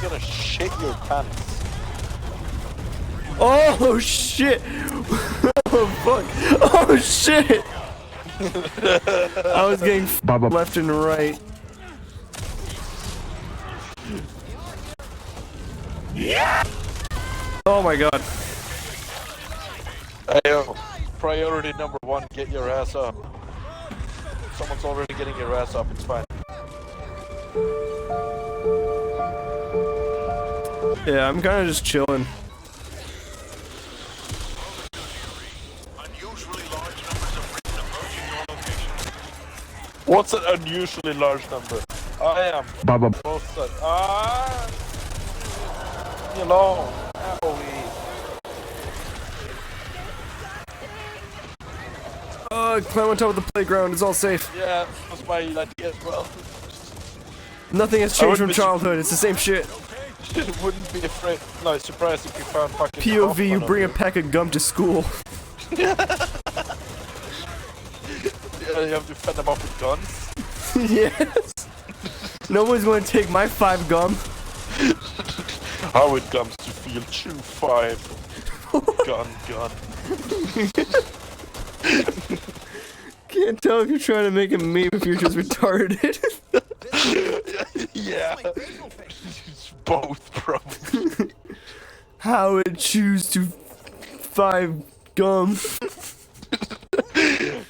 You're gonna shit your pants. Oh shit! Oh fuck! Oh shit! I was getting left and right. Yeah! Oh my god. Ayo, priority number one, get your ass up. Someone's already getting your ass up, it's fine. Yeah, I'm kinda just chilling. What's an unusually large number? I am. Both sides. Ah! Leave me alone. Owie. Climb on top of the playground, it's all safe. Yeah, that's my idea as well. Nothing has changed from childhood, it's the same shit. Wouldn't be afraid. No, surprised if you found fucking. POV, you bring a pack of gum to school. Yeah, you have to fend them off with guns. Yes. No one's going to take my 5 gum. How it comes to feel chew 5. Gun. Can't tell if you're trying to make a meme if you're just retarded. Yeah. It's both, bro. How it chews to 5 gum.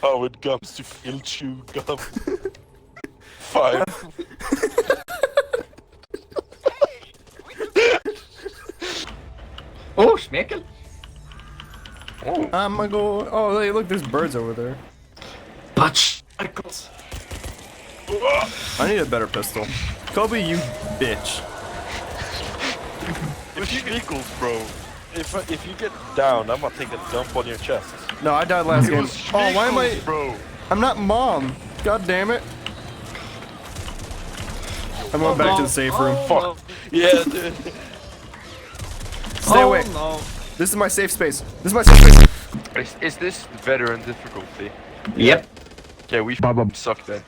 How it comes to feel chew gum. 5. Oh, Schmeckel. Oh. I'm gonna go. Oh, hey, look, there's birds over there. But I need a better pistol. Kobe, you bitch. With equals, bro. If you get down, I'm gonna take a dump on your chest. No, I died last game. Oh, why am I? Bro. I'm not mom. God damn it. I'm going back to the safe room. Fuck. Yeah, dude. Stay away. No. This is my safe space. This is my safe space. Is this veteran difficulty? Yep. Okay, we suck then.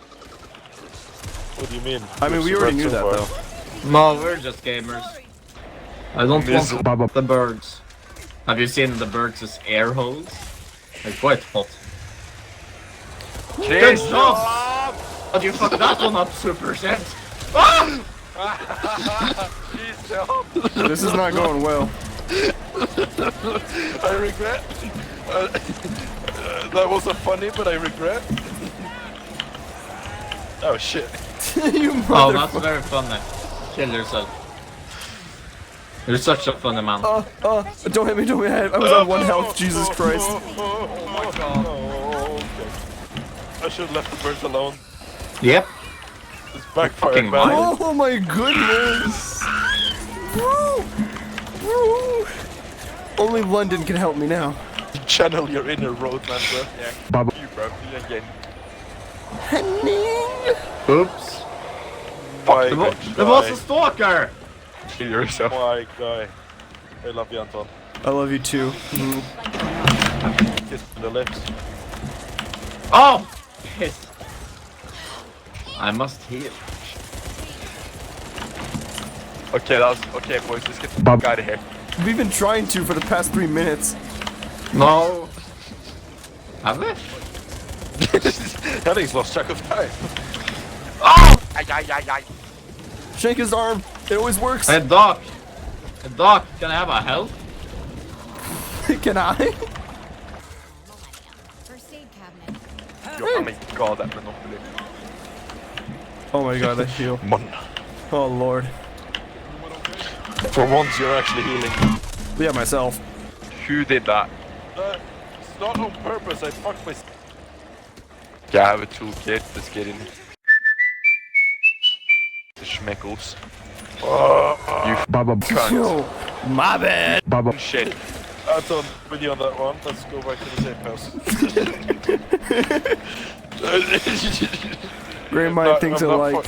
What do you mean? I mean, we already knew that though. No, we're just gamers. I don't want the birds. Have you seen the birds' air holes? They're quite hot. Good job! But you fucked that one up, Super Set. Ah! This is not going well. I regret. That wasn't funny, but I regret. Oh shit. You Oh, that's motherfucker. very funny. Kill yourself. You're such a funny man. Don't hit me, don't hit me. I was on 1 health, Jesus Christ. Oh my god. Oh, okay. I should have left the birds alone. Yep. It's backfired, Fucking man. Oh my goodness. Woo! Woo! Only London can help me now. Channel your inner roadman, bro. Yeah. You, bro. You again. Henning! Oops. My There was a stalker! Kill yourself. My guy. I love you, Anton. I love you too. Kiss on the lips. Oh! Piss. I must heal. Okay, okay, boys. Let's get the fuck out of here. We've been trying to for the past 3 minutes. No. Have we? Henning's lost track of time. Oh! Shake his arm. It always works. Hey, Doc. Hey, Doc, can I have a help? Can I? First aid cabinet. Oh my god, that monopoly. Oh my god, I heal. Man. Oh lord. For once, you're actually healing. Yeah, myself. Who did that? It's not on purpose. I fucked my. Yeah, I have a toolkit. Let's get in. The schmeckles. You cunt. Yo, my bad. Shit. Anton, with you on that one. Let's go back to the safe house. Great mind things alike.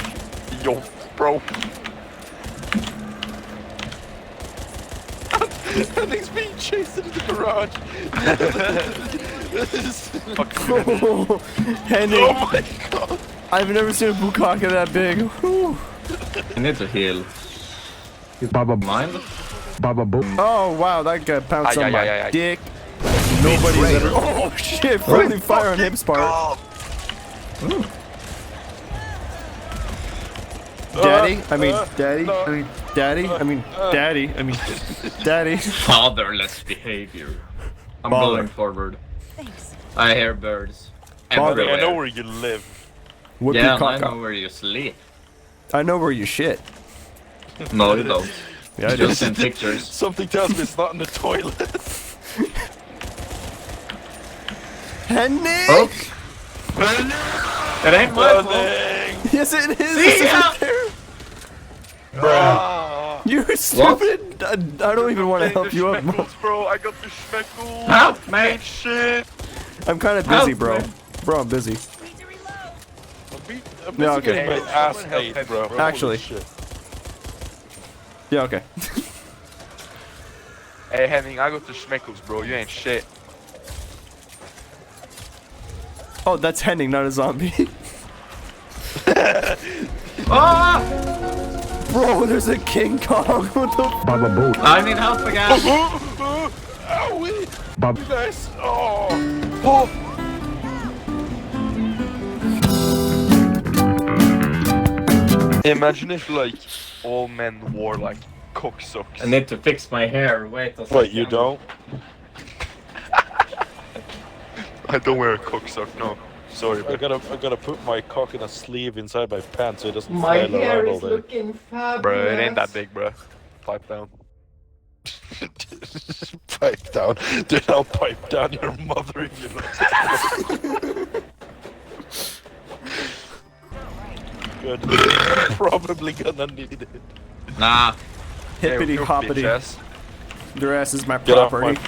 Yo, bro. Henning's being chased into the garage. Oh, Henning, Oh my god. I've never seen a bukkake that big. Whew. I need to heal. Mind? Oh wow, that guy pounced Ay, on ay, my ay, ay. dick. Nobody's ever. Oh shit! Friendly fire on hip's part. Daddy, I mean, daddy, I mean, daddy, I mean, daddy, I mean, daddy. Fatherless behavior. I'm Father. going forward. Thanks. I hear birds. Father. Everywhere. I know where you live. Whip Yeah, your and I cock know up. where you sleep. I know where you shit. No, you don't. Yeah, I do. Just in pictures. Something tells me it's not in the toilet. Henning! Oh! It ain't my fault. Yes, it is. See It's ya! right there. Ah, You're stupid. I don't even want to help you up, bro. Schmeckles, bro. I got the schmeckles. Help me! Shit. I'm kind of busy, Help bro. me. Bro, I'm busy. I'm Yeah, okay. getting my ass ate, bro. Holy Actually. shit. Yeah, okay. Hey Henning, I got the schmeckles, bro. You ain't shit. Oh, that's Henning, not a zombie. Ah! Bro, there's a King Kong. What the f? I need help again. Owie! You guys. Oh. Oh. Imagine if like all men wore like cocksocks. I need to fix my hair. Wait a second. Wait, you don't? I don't wear a cocksock, no. Sorry, I bro. gotta put my cock in a sleeve inside my pants so it doesn't My flail hair around all is day. looking fabulous. Bro, it ain't that big, bro. Pipe down. Pipe down. Dude, I'll pipe down your mother if you know. Good. Probably gonna need it. Nah. Hippity Yo, hoppity. bitch ass. Your ass is my Get off property.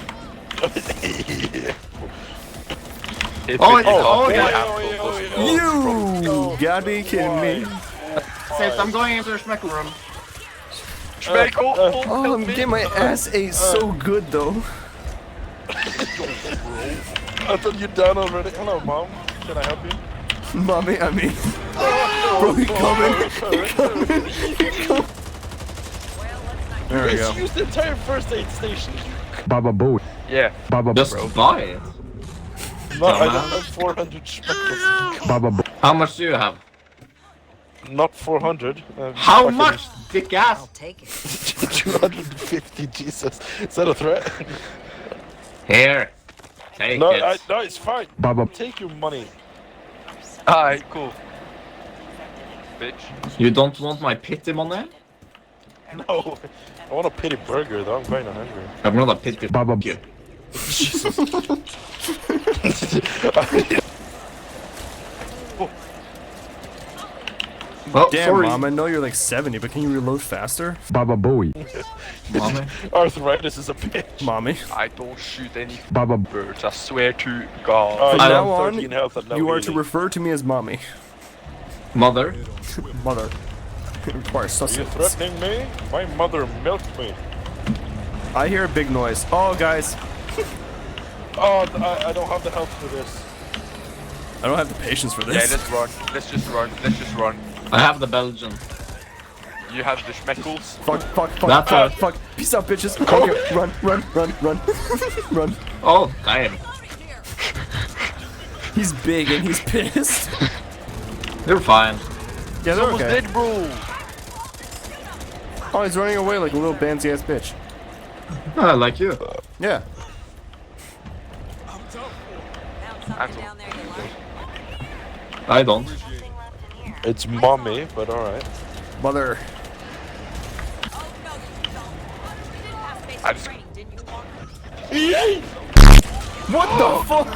Hit Oh, me, it's- oh, hit yeah. me, apple, Oh, bro. You gotta be kidding me. Says I'm going into the schmeckle room. Schmeckle! Oh, I'm getting my ass ate so good though. I thought you're done already. Hello, mom. Can I help you? Mommy, I mean. Bro, he coming. He coming. There we You go. used the entire first aid station. Yeah. Just buy it. No, I don't have 400 schmeckles. How much do you have? Not 400. How fucking much, dick ass? I'll take it. 250, Jesus. Is that a threat? Here. Take No, it. no, it's fine. Take your money. Alright, cool. Bitch. You don't want my pity money? No. I want a pity burger, though. I'm kind of hungry. I'm not a pity you. Jesus. Oh, Damn, sorry. Mom, I know you're like 70, but can you reload faster? Mommy. Arthritis is a bitch. Mommy. I don't shoot any birds, I swear to God. Oh, From I now have on, 13 health and no you are to healing. refer to me as Mommy. Mother. Mother. It requires Are you sustenance. threatening me? My mother milked me. I hear a big noise. Oh, guys. Oh, I don't have the health for this. I don't have the patience for Yeah, this. let's run. Let's just run. Let's just run. I have the Belgian. You have the schmeckles. Fuck, fuck, fuck, That's fuck, a- fuck. Peace out, bitches. Okay, run, run, run, run. Run. Oh, damn. He's big and he's pissed. You're fine. Yeah, they're Someone's okay. dead, bro. Oh, he's running away like a little bandsy ass bitch. Oh, like you. Yeah. Found something down there you like? I don't. Nothing left in here. It's mommy, but alright. Mother. Oh, no, you don't. You didn't pass I basic just- training, didn't you? What the fuck?